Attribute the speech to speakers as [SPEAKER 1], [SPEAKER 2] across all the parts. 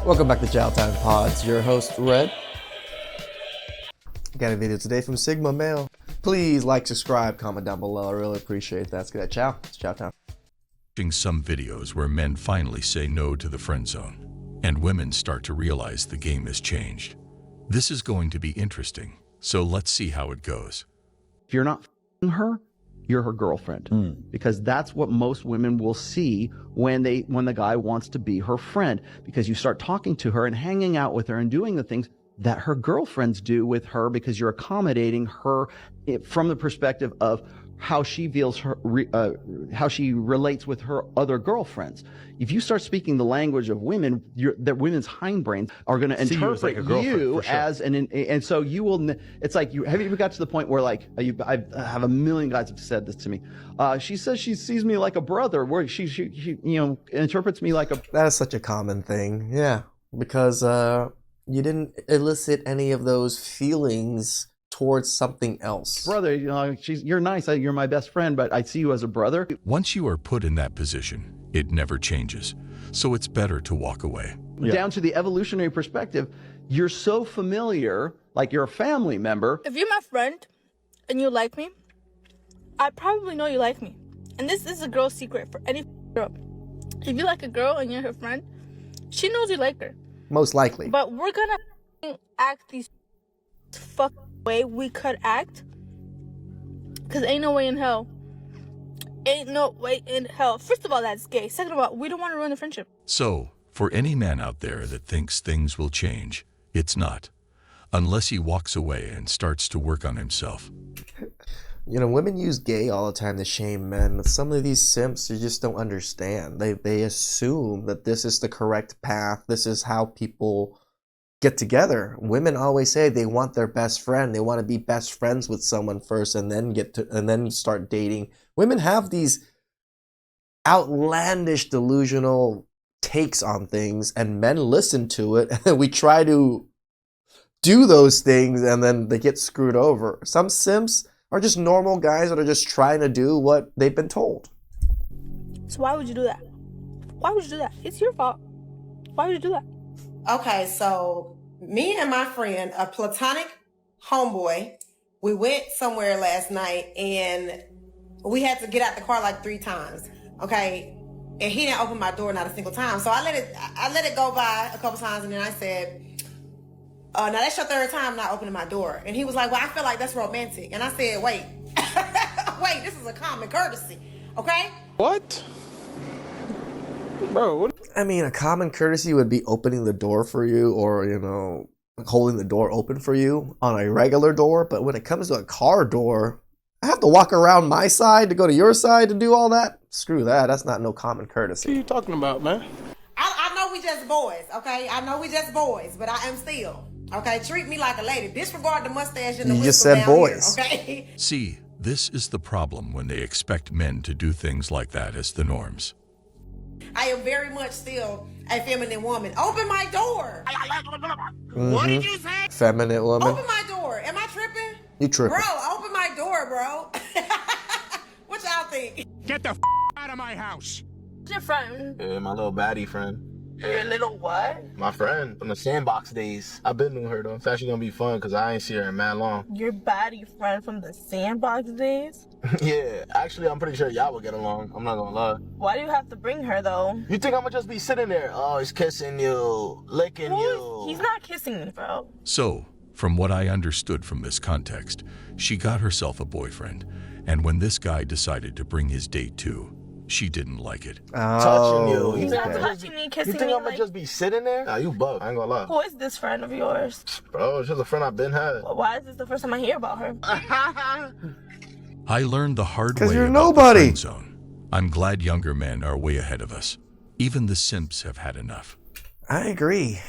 [SPEAKER 1] Welcome back to TheChowTimePod. It's your host, Red. Got a video today from Sigma Male. Please like, subscribe, comment down below. I really appreciate that. Let's get that chow. It's chow time.
[SPEAKER 2] Watching some videos where men finally say no to the friend zone, and women start to realize the game has changed. This is going to be interesting, so let's see how it goes.
[SPEAKER 3] If you're not f***ing her, you're her girlfriend, because that's what most women will see when the guy wants to be her friend, because you start talking to her and hanging out with her and doing the things that her girlfriends do with her, because you're accommodating her from the perspective of how she feels how she relates with her other girlfriends. If you start speaking the language of women, that women's hindbrains are going to interpret
[SPEAKER 4] like a girlfriend,
[SPEAKER 3] you
[SPEAKER 4] for sure.
[SPEAKER 3] as and so you will. It's like have you ever got to the point where I have a million guys have said this to me. She says she sees me like a brother, where she interprets me like a.
[SPEAKER 1] That is such a common thing. Yeah, because you didn't elicit any of those feelings towards something else.
[SPEAKER 3] Brother, you're nice. You're my best friend, but I see you as a brother.
[SPEAKER 2] Once you are put in that position, it never changes, so it's better to walk away.
[SPEAKER 3] Yeah. Down to the evolutionary perspective, you're so familiar, like you're a family member.
[SPEAKER 5] If you're my friend and you like me, I probably know you like me. And this is a girl's secret for any girl. If you like a girl and you're her friend, she knows you like her.
[SPEAKER 1] Most likely.
[SPEAKER 5] But we're gonna act these fucking way we could act, because ain't no way in hell. Ain't no way in hell. First of all, that's gay. Second of all, we don't want to ruin the friendship.
[SPEAKER 2] So, for any man out there that thinks things will change, it's not. Unless he walks away and starts to work on himself.
[SPEAKER 1] You know, women use gay all the time to shame men, but some of these simps, you just don't understand. They assume that this is the correct path. This is how people get together. Women always say they want their best friend. They want to be best friends with someone first and then start dating. Women have these outlandish delusional takes on things, and men listen to it, and we try to do those things, and then they get screwed over. Some simps are just normal guys that are just trying to do what they've been told.
[SPEAKER 5] So why would you do that? Why would you do that? It's your fault. Why would you do that?
[SPEAKER 6] Okay, so me and my friend, a platonic homeboy, we went somewhere last night and we had to get out the car like 3 times. Okay, and he didn't open my door not a single time. So I let it go by a couple times, and then I said, now that's your 3rd time not opening my door. And he was like, well, I feel like that's romantic. And I said, wait, wait, this is a common courtesy, okay?
[SPEAKER 4] What? Bro, what?
[SPEAKER 1] I mean, a common courtesy would be opening the door for you, or, you know, holding the door open for you on a regular door. But when it comes to a car door, I have to walk around my side to go to your side to do all that? Screw that. That's not no common courtesy.
[SPEAKER 4] What are you talking about, man?
[SPEAKER 6] I know we just boys, okay? I know we just boys, but I am still, okay? Treat me like a lady. Disregard the mustache and the
[SPEAKER 1] You just
[SPEAKER 6] whisper
[SPEAKER 1] said
[SPEAKER 6] down
[SPEAKER 1] boys.
[SPEAKER 6] here, okay?
[SPEAKER 2] See, this is the problem when they expect men to do things like that as the norms.
[SPEAKER 6] I am very much still a feminine woman. Open my door.
[SPEAKER 4] What did you say?
[SPEAKER 1] Feminine woman.
[SPEAKER 6] Open my door. Am I tripping?
[SPEAKER 1] You tripping.
[SPEAKER 6] Bro, open my door, bro. What y'all think?
[SPEAKER 4] Get the out of my house.
[SPEAKER 5] It's your friend.
[SPEAKER 7] Yeah, my little baddie friend.
[SPEAKER 5] Your little what?
[SPEAKER 7] My friend from the sandbox days. I've been with her though. It's actually gonna be fun because I ain't see her in mad long.
[SPEAKER 5] Your baddie friend from the sandbox days?
[SPEAKER 7] Yeah, actually I'm pretty sure y'all will get along. I'm not gonna lie.
[SPEAKER 5] Why do you have to bring her though?
[SPEAKER 7] You think I'm gonna just be sitting there? Oh, he's kissing you, licking you.
[SPEAKER 5] He's not kissing me, bro.
[SPEAKER 2] So, from what I understood from this context, she got herself a boyfriend, and when this guy decided to bring his date too, she didn't like it.
[SPEAKER 7] Touching you.
[SPEAKER 5] He's not
[SPEAKER 1] okay.
[SPEAKER 5] touching me, kissing
[SPEAKER 7] You think
[SPEAKER 5] me.
[SPEAKER 7] I'm gonna just be sitting there? Nah, you bug. I ain't gonna lie.
[SPEAKER 5] Who is this friend of yours?
[SPEAKER 7] Bro, it's just a friend I've been had.
[SPEAKER 5] Well, why is this the first time I hear about her?
[SPEAKER 2] I learned the hard
[SPEAKER 1] 'Cause
[SPEAKER 2] way
[SPEAKER 1] you're
[SPEAKER 2] about
[SPEAKER 1] nobody.
[SPEAKER 2] the friend zone. I'm glad younger men are way ahead of us. Even the simps have had enough.
[SPEAKER 1] I agree.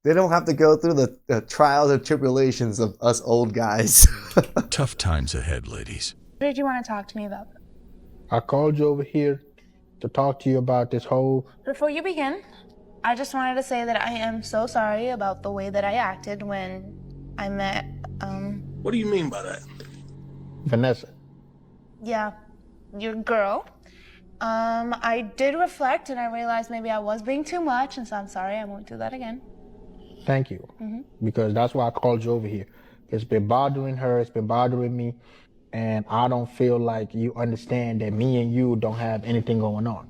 [SPEAKER 1] They don't have to go through the trials and tribulations of us old guys.
[SPEAKER 2] Tough times ahead, ladies.
[SPEAKER 8] What did you want to talk to me about?
[SPEAKER 4] I called you over here to talk to you about this whole...
[SPEAKER 8] Before you begin, I just wanted to say that I am so sorry about the way that I acted when I met,
[SPEAKER 9] What do you mean by that?
[SPEAKER 4] Vanessa.
[SPEAKER 8] yeah, your girl. I did reflect and I realized maybe I was being too much, and so I'm sorry, I won't do that again.
[SPEAKER 4] Thank you. Because that's why I called you over here. It's been bothering her, it's been bothering me, and I don't feel like you understand that me and you don't have anything going on.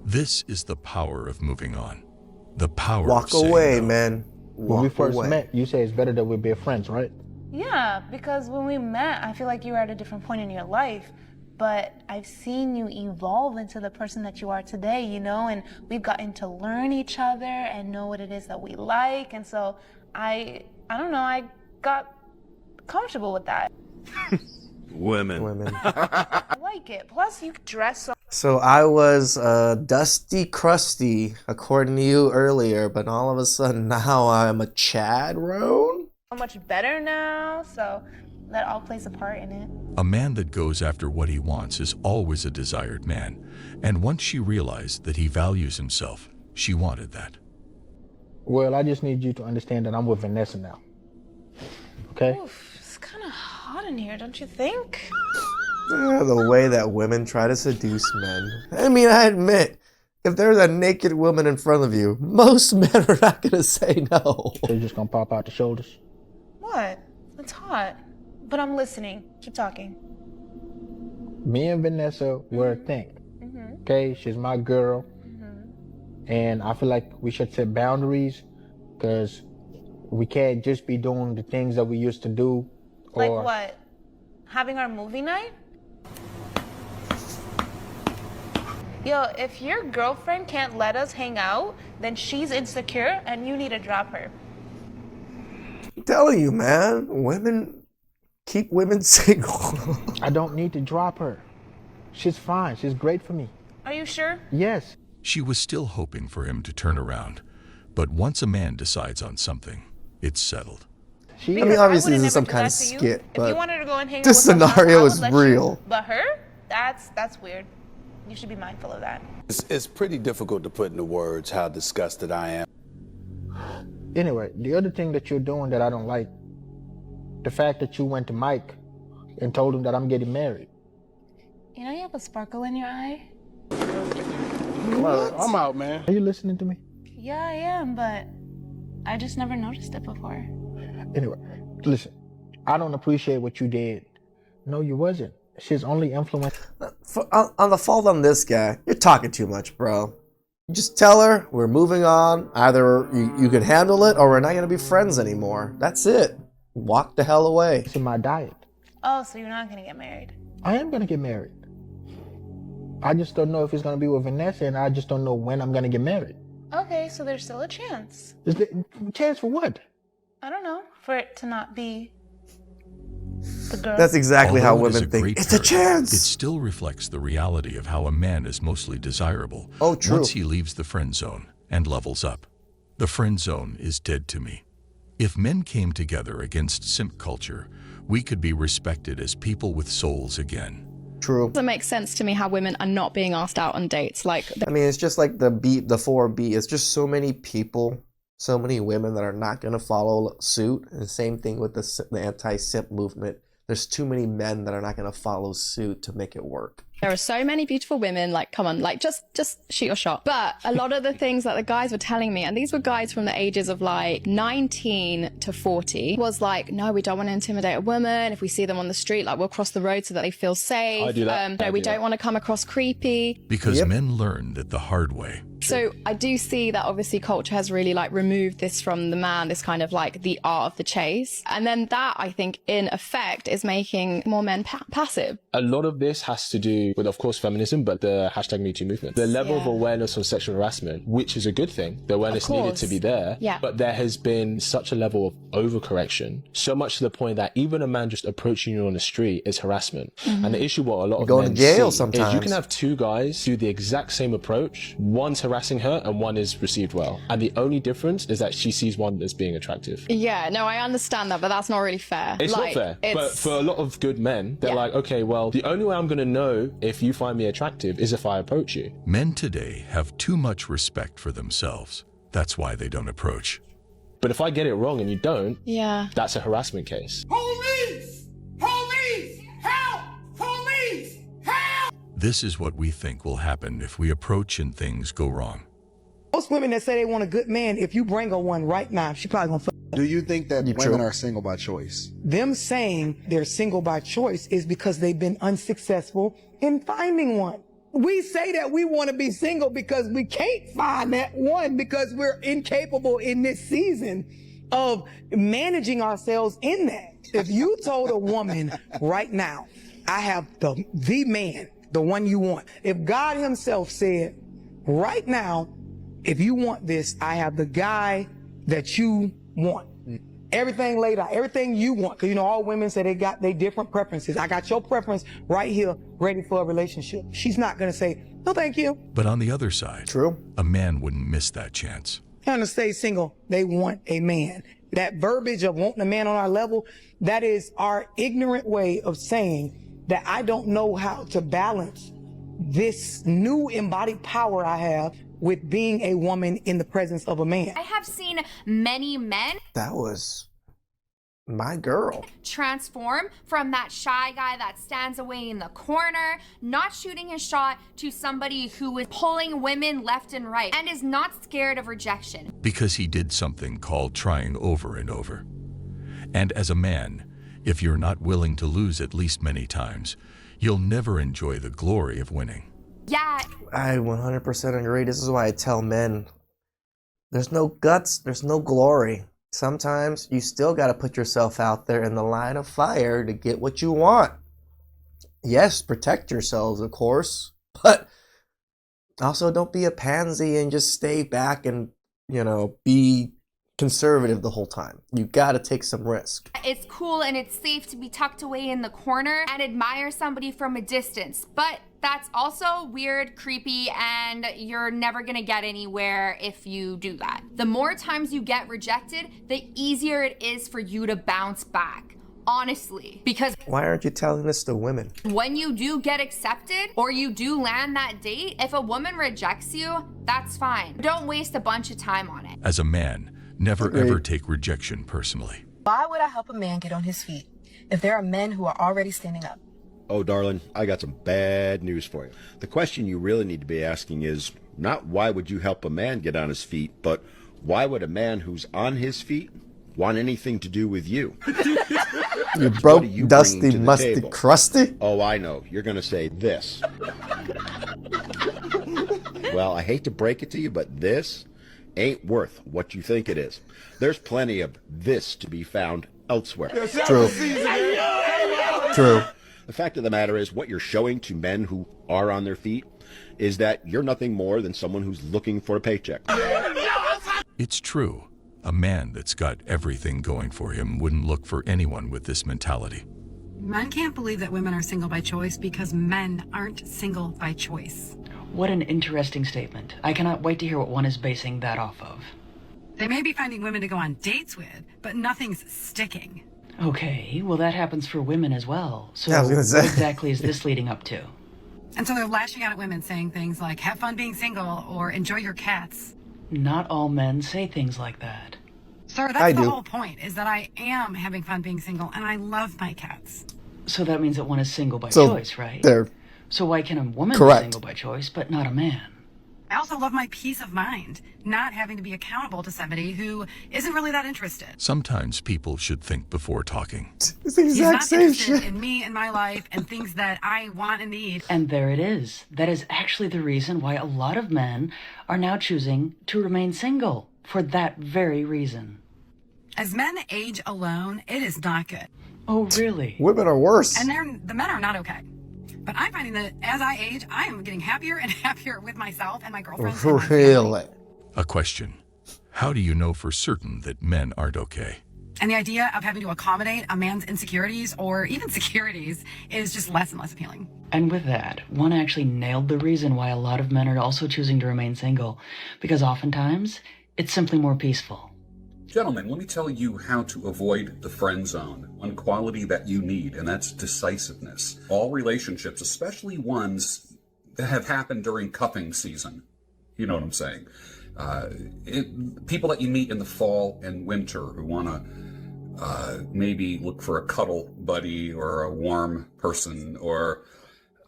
[SPEAKER 2] This is the power of moving on. The power
[SPEAKER 1] Walk
[SPEAKER 2] of saying
[SPEAKER 1] away,
[SPEAKER 2] no.
[SPEAKER 1] man.
[SPEAKER 4] When we
[SPEAKER 1] Walk
[SPEAKER 4] first
[SPEAKER 1] away.
[SPEAKER 4] met, you said it's better that we be friends, right?
[SPEAKER 8] Yeah, because when we met, I feel like you were at a different point in your life, but I've seen you evolve into the person that you are today, you know, and we've gotten to learn each other and know what it is that we like, and so I don't know, I got comfortable with that.
[SPEAKER 2] Women.
[SPEAKER 8] I like it. Plus, you dress
[SPEAKER 1] So I was dusty, crusty, according to you earlier, but all of a sudden now I'm a Chad Roan?
[SPEAKER 8] so much better now, so that all plays a part in it.
[SPEAKER 2] A man that goes after what he wants is always a desired man. And once she realized that he values himself, she wanted that.
[SPEAKER 4] Well, I just need you to understand that I'm with Vanessa now. Okay?
[SPEAKER 8] Oof, it's kind of hot in here, don't you think?
[SPEAKER 1] The way that women try to seduce men. I mean, I admit, if there's a naked woman in front of you, most men are not going to say no.
[SPEAKER 4] They're just gonna pop out the shoulders.
[SPEAKER 8] What? It's hot. But I'm listening. Keep talking.
[SPEAKER 4] Me and Vanessa were a thing. Okay? She's my girl. And I feel like we should set boundaries because we can't just be doing the things that we used to do.
[SPEAKER 8] Like what? Having our movie night? Yo, if your girlfriend can't let us hang out, then she's insecure and you need to drop her.
[SPEAKER 1] I'm telling you, man, women keep women single.
[SPEAKER 4] I don't need to drop her. She's fine. She's great for me.
[SPEAKER 8] Are you sure?
[SPEAKER 4] Yes.
[SPEAKER 2] She was still hoping for him to turn around. But once a man decides on something, it's settled.
[SPEAKER 4] She
[SPEAKER 1] I mean,
[SPEAKER 8] Because
[SPEAKER 1] obviously
[SPEAKER 8] would've
[SPEAKER 1] this is
[SPEAKER 8] never
[SPEAKER 1] some
[SPEAKER 8] do
[SPEAKER 1] kind
[SPEAKER 8] that
[SPEAKER 1] of
[SPEAKER 8] to you.
[SPEAKER 1] skit,
[SPEAKER 8] If you
[SPEAKER 1] but
[SPEAKER 8] wanted to go and hang out
[SPEAKER 1] this
[SPEAKER 8] with someone else,
[SPEAKER 1] scenario
[SPEAKER 8] I would
[SPEAKER 1] is
[SPEAKER 8] let you.
[SPEAKER 1] real.
[SPEAKER 8] But her? That's weird. You should be mindful of that.
[SPEAKER 9] It's pretty difficult to put into words how disgusted I am.
[SPEAKER 4] Anyway, the other thing that you're doing that I don't like, the fact that you went to Mike and told him that I'm getting married.
[SPEAKER 8] You know you have a sparkle in your eye?
[SPEAKER 7] I'm out, man.
[SPEAKER 4] Are you listening to me?
[SPEAKER 8] Yeah, I am, but I just never noticed it before.
[SPEAKER 4] Anyway, listen, I don't appreciate what you did. No, you wasn't. She's only influenced.
[SPEAKER 1] On the fault on this guy, you're talking too much, bro. You just tell her we're moving on. Either you can handle it or we're not going to be friends anymore. That's it. Walk the hell away.
[SPEAKER 4] It's in my diet.
[SPEAKER 8] Oh, so you're not gonna get married?
[SPEAKER 4] I am going to get married. I just don't know if it's going to be with Vanessa, and I just don't know when I'm going to get married.
[SPEAKER 8] Okay, so there's still a chance.
[SPEAKER 4] Is there a chance for what?
[SPEAKER 8] I don't know, for it to not be the girl.
[SPEAKER 1] That's exactly how
[SPEAKER 2] Although it is
[SPEAKER 1] women think.
[SPEAKER 2] great
[SPEAKER 1] It's a
[SPEAKER 2] party,
[SPEAKER 1] chance.
[SPEAKER 2] It still reflects the reality of how a man is mostly desirable
[SPEAKER 1] Oh, true.
[SPEAKER 2] once he leaves the friend zone and levels up. The friend zone is dead to me. If men came together against simp culture, we could be respected as people with souls again.
[SPEAKER 1] True.
[SPEAKER 10] It makes sense to me how women are not being asked out on dates. Like,
[SPEAKER 1] I mean, it's just like the 4B. It's just so many people, so many women that are not going to follow suit. And the same thing with the anti-simp movement. There's too many men that are not going to follow suit to make it work.
[SPEAKER 10] there are so many beautiful women, like, come on, like, just shoot your shot. But a lot of the things that the guys were telling me, and these were guys from the ages of like 19 to 40, was like, no, we don't want to intimidate a woman. If we see them on the street, like, we'll cross the road so that they feel safe.
[SPEAKER 7] I do that.
[SPEAKER 10] No, we don't want to come across creepy.
[SPEAKER 2] Because men learned it the hard way.
[SPEAKER 10] So I do see that obviously culture has really like removed this from the man, this kind of like the art of the chase. And then that, I think, in effect, is making more men passive.
[SPEAKER 11] A lot of this has to do with, of course, feminism, but the hashtag #MeToo movement. The level of awareness of sexual harassment, which is a good thing, the awareness needed to be there.
[SPEAKER 10] Yeah.
[SPEAKER 11] But there has been such a level of overcorrection, so much to the point that even a man just approaching you on the street is harassment. And the issue what a lot of
[SPEAKER 1] Going
[SPEAKER 11] men
[SPEAKER 1] to jail
[SPEAKER 11] see
[SPEAKER 1] sometimes.
[SPEAKER 11] is you can have two guys do the exact same approach. One's harassing her and one is received well. And the only difference is that she sees one as being attractive.
[SPEAKER 10] Yeah, no, I understand that, but that's not really fair.
[SPEAKER 11] It's
[SPEAKER 10] like,
[SPEAKER 11] not fair. But for a lot of good men, they're like, okay, well, the only way I'm going to know if you find me attractive is if I approach you.
[SPEAKER 2] Men today have too much respect for themselves. That's why they don't approach.
[SPEAKER 11] But if I get it wrong and you don't,
[SPEAKER 10] yeah,
[SPEAKER 11] that's a harassment case.
[SPEAKER 12] Police! Police! Help! Police! Help!
[SPEAKER 2] This is what we think will happen if we approach and things go wrong.
[SPEAKER 12] Most women that say they want a good man, if you bring her one right now, she probably gonna fuck.
[SPEAKER 13] Do you think that women are single by choice?
[SPEAKER 12] Them saying they're single by choice is because they've been unsuccessful in finding one. We say that we want to be single because we can't find that one because we're incapable in this season of managing ourselves in that. If you told a woman right now, I have the man, the one you want. If God himself said, right now, if you want this, I have the guy that you want. Everything laid out, everything you want. Because, you know, all women say they got their different preferences. I got your preference right here, ready for a relationship. She's not going to say, no, thank you.
[SPEAKER 2] But on the other side, a man wouldn't miss that chance.
[SPEAKER 12] Trying to stay single, they want a man. That verbiage of wanting a man on our level, that is our ignorant way of saying that I don't know how to balance this new embodied power I have with being a woman in the presence of a man.
[SPEAKER 14] I have seen many men
[SPEAKER 1] That was my girl.
[SPEAKER 14] transform from that shy guy that stands away in the corner, not shooting his shot, to somebody who is pulling women left and right and is not scared of rejection.
[SPEAKER 2] Because he did something called trying over and over. And as a man, if you're not willing to lose at least many times, you'll never enjoy the glory of winning.
[SPEAKER 14] Yeah.
[SPEAKER 1] I 100% agree. This is why I tell men, there's no guts, there's no glory. Sometimes you still got to put yourself out there in the line of fire to get what you want. Yes, protect yourselves, of course, but also don't be a pansy and just stay back and, you know, be conservative the whole time. You got to take some risk.
[SPEAKER 14] It's cool and it's safe to be tucked away in the corner and admire somebody from a distance, but that's also weird, creepy, and you're never gonna get anywhere if you do that. The more times you get rejected, the easier it is for you to bounce back. Honestly, because
[SPEAKER 1] Why aren't you telling this to women?
[SPEAKER 14] when you do get accepted or you do land that date, if a woman rejects you, that's fine. Don't waste a bunch of time on it.
[SPEAKER 2] As a man, never ever take rejection personally.
[SPEAKER 15] Why would I help a man get on his feet if there are men who are already standing up?
[SPEAKER 16] Oh, darling, I got some bad news for you. The question you really need to be asking is not why would you help a man get on his feet, but why would a man who's on his feet want anything to do with you?
[SPEAKER 1] You broke,
[SPEAKER 16] you
[SPEAKER 1] dusty,
[SPEAKER 16] bringing to the
[SPEAKER 1] musty,
[SPEAKER 16] table?
[SPEAKER 1] crusty?
[SPEAKER 16] Oh, I know. You're going to say this. Well, I hate to break it to you, but this ain't worth what you think it is. There's plenty of this to be found elsewhere.
[SPEAKER 1] True. True.
[SPEAKER 16] The fact of the matter is, what you're showing to men who are on their feet is that you're nothing more than someone who's looking for a paycheck.
[SPEAKER 2] It's true. A man that's got everything going for him wouldn't look for anyone with this mentality.
[SPEAKER 17] Men can't believe that women are single by choice because men aren't single by choice.
[SPEAKER 18] What an interesting statement. I cannot wait to hear what one is basing that off of.
[SPEAKER 17] They may be finding women to go on dates with, but nothing's sticking.
[SPEAKER 18] Okay, well that happens for women as well. So
[SPEAKER 1] Yeah, I was gonna say.
[SPEAKER 18] what exactly is this leading up to?
[SPEAKER 17] And so they're lashing out at women saying things like, have fun being single or enjoy your cats.
[SPEAKER 18] Not all men say things like that.
[SPEAKER 17] Sir, that's the whole point, is that I am having fun being single and I love my cats.
[SPEAKER 18] So that means that one is single by
[SPEAKER 1] So
[SPEAKER 18] choice, right?
[SPEAKER 1] they're
[SPEAKER 18] So why can a woman
[SPEAKER 1] correct.
[SPEAKER 18] be single by choice, but not a man?
[SPEAKER 17] I also love my peace of mind, not having to be accountable to somebody who isn't really that interested.
[SPEAKER 2] Sometimes people should think before talking.
[SPEAKER 1] It's the
[SPEAKER 17] He's
[SPEAKER 1] exact
[SPEAKER 17] not
[SPEAKER 1] same
[SPEAKER 17] interested
[SPEAKER 1] shit.
[SPEAKER 17] in me and my life and things that I want and need.
[SPEAKER 18] And there it is. That is actually the reason why a lot of men are now choosing to remain single, for that very reason.
[SPEAKER 17] As men age alone, it is not good.
[SPEAKER 18] Oh, really?
[SPEAKER 1] Women are worse.
[SPEAKER 17] And the men are not okay. But I'm finding that as I age, I am getting happier and happier with myself and my girlfriends. and my family.
[SPEAKER 1] Really?
[SPEAKER 2] A question. How do you know for certain that men aren't okay?
[SPEAKER 17] And the idea of having to accommodate a man's insecurities or even securities is just less and less appealing.
[SPEAKER 18] And with that, one actually nailed the reason why a lot of men are also choosing to remain single, because oftentimes it's simply more peaceful.
[SPEAKER 19] Gentlemen, let me tell you how to avoid the friend zone. One quality that you need, and that's decisiveness. All relationships, especially ones that have happened during cuffing season, you know what I'm saying? People that you meet in the fall and winter who want to maybe look for a cuddle buddy or a warm person or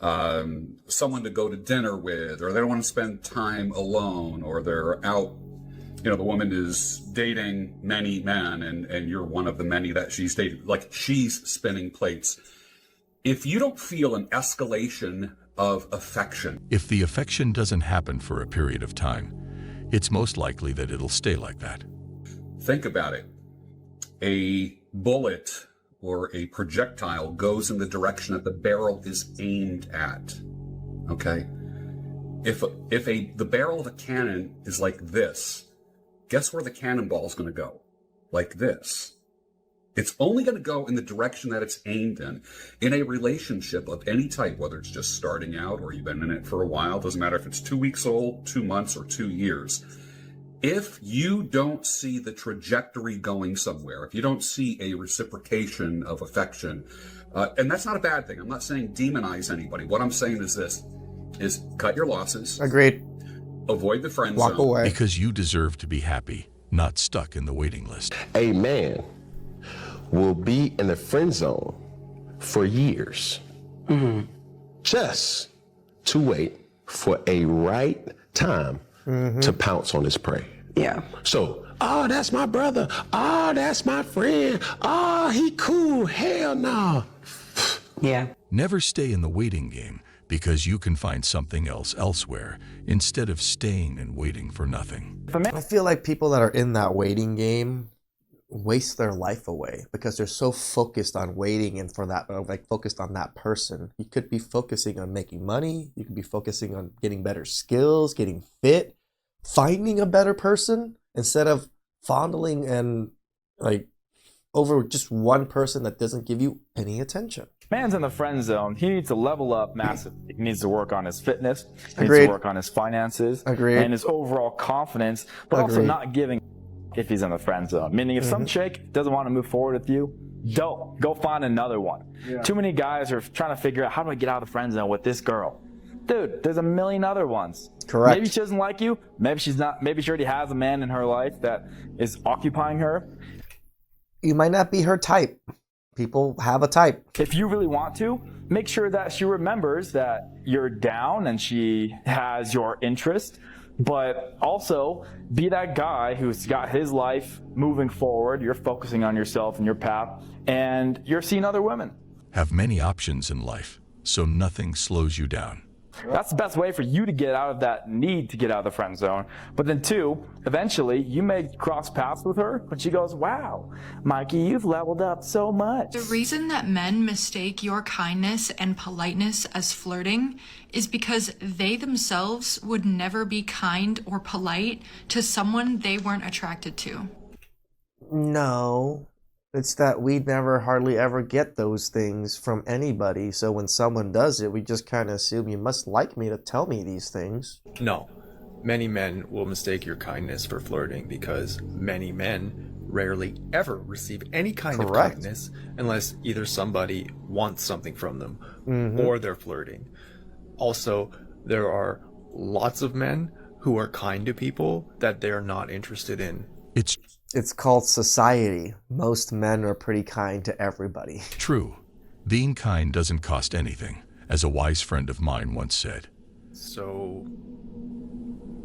[SPEAKER 19] someone to go to dinner with, or they don't want to spend time alone, or they're out, the woman is dating many men and you're one of the many that she's dating, like she's spinning plates. If you don't feel an escalation of affection.
[SPEAKER 2] If the affection doesn't happen for a period of time, it's most likely that it'll stay like that.
[SPEAKER 19] Think about it. A bullet or a projectile goes in the direction that the barrel is aimed at. Okay? If the barrel of a cannon is like this, guess where the cannonball is going to go? Like this. It's only going to go in the direction that it's aimed in. In a relationship of any type, whether it's just starting out or you've been in it for a while, doesn't matter if it's 2 weeks old, 2 months, or 2 years. If you don't see the trajectory going somewhere, if you don't see a reciprocation of affection, and that's not a bad thing. I'm not saying demonize anybody. What I'm saying is this, is cut your losses.
[SPEAKER 1] Agreed.
[SPEAKER 19] Avoid the friend
[SPEAKER 2] Walk
[SPEAKER 19] zone.
[SPEAKER 2] away. Because you deserve to be happy, not stuck in the waiting list.
[SPEAKER 20] A man will be in the friend zone for years, just to wait for a right time to pounce on his prey.
[SPEAKER 15] Yeah.
[SPEAKER 20] So, that's my brother. That's my friend. He cool. Hell no.
[SPEAKER 15] Yeah.
[SPEAKER 2] Never stay in the waiting game, because you can find something else elsewhere instead of staying and waiting for nothing.
[SPEAKER 1] I feel like people that are in that waiting game waste their life away because they're so focused on waiting and focused on that person. You could be focusing on making money. You could be focusing on getting better skills, getting fit, finding a better person instead of fondling and over just one person that doesn't give you any attention.
[SPEAKER 21] Man's in the friend zone. He needs to level up massively. He needs to work on his fitness. He
[SPEAKER 1] Agreed.
[SPEAKER 21] needs to work on his finances.
[SPEAKER 1] Agreed.
[SPEAKER 21] And his overall confidence, but also
[SPEAKER 1] Agreed.
[SPEAKER 21] not giving if he's in the friend zone. Meaning if some chick doesn't want to move forward with you, don't. Go find another one.
[SPEAKER 1] Yeah.
[SPEAKER 21] Too many guys are trying to figure out, how do I get out of the friend zone with this girl? Dude, there's a million other ones.
[SPEAKER 1] Correct.
[SPEAKER 21] Maybe she doesn't like you. Maybe she's not. Maybe she already has a man in her life that is occupying her.
[SPEAKER 1] You might not be her type. People have a type.
[SPEAKER 21] If you really want to, make sure that she remembers that you're down and she has your interest, but also be that guy who's got his life moving forward. You're focusing on yourself and your path, and you're seeing other women.
[SPEAKER 2] Have many options in life, so nothing slows you down.
[SPEAKER 21] That's the best way for you to get out of that need to get out of the friend zone. But then two, eventually you may cross paths with her when she goes, wow, Mikey, you've leveled up so much.
[SPEAKER 22] The reason that men mistake your kindness and politeness as flirting is because they themselves would never be kind or polite to someone they weren't attracted to.
[SPEAKER 1] No. It's that we never hardly ever get those things from anybody. So when someone does it, we just kind of assume you must like me to tell me these things.
[SPEAKER 23] No. Many men will mistake your kindness for flirting because many men rarely ever receive any kind of kindness unless either somebody wants something from them or they're flirting. Also, there are lots of men who are kind to people that they're not interested in.
[SPEAKER 1] It's called society. Most men are pretty kind to everybody.
[SPEAKER 2] True. Being kind doesn't cost anything, as a wise friend of mine once said.
[SPEAKER 23] So,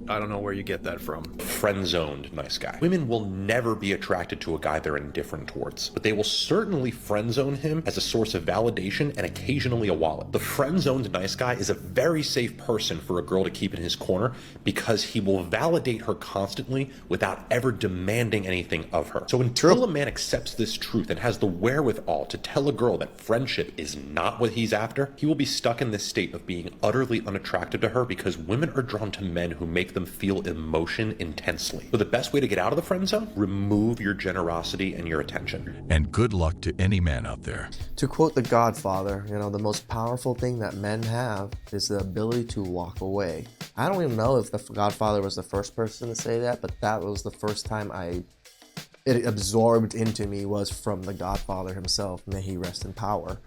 [SPEAKER 23] I don't know where you get that from.
[SPEAKER 24] Friend-zoned nice guy. Women will never be attracted to a guy they're indifferent towards, but they will certainly friend-zone him as a source of validation and occasionally a wallet. The friend-zoned nice guy is a very safe person for a girl to keep in his corner because he will validate her constantly without ever demanding anything of her. So until a man accepts this truth and has the wherewithal to tell a girl that friendship is not what he's after, he will be stuck in this state of being utterly unattracted to her because women are drawn to men who make them feel emotion intensely. So the best way to get out of the friend zone, remove your generosity and your attention.
[SPEAKER 2] And good luck to any man out there.
[SPEAKER 1] To quote The Godfather, the most powerful thing that men have is the ability to walk away. I don't even know if The Godfather was the first person to say that, but that was the first time it absorbed into me was from The Godfather himself. May he rest in power.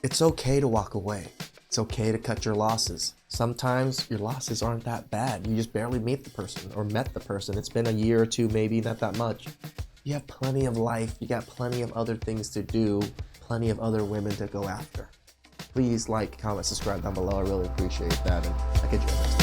[SPEAKER 1] It's okay to walk away. It's okay to cut your losses. Sometimes your losses aren't that bad. You just barely meet the person or met the person. It's been a year or two, maybe not that much. You have plenty of life. You got plenty of other things to do, plenty of other women to go after. Please like, comment, subscribe down below. I really appreciate that, and I'll catch you next time.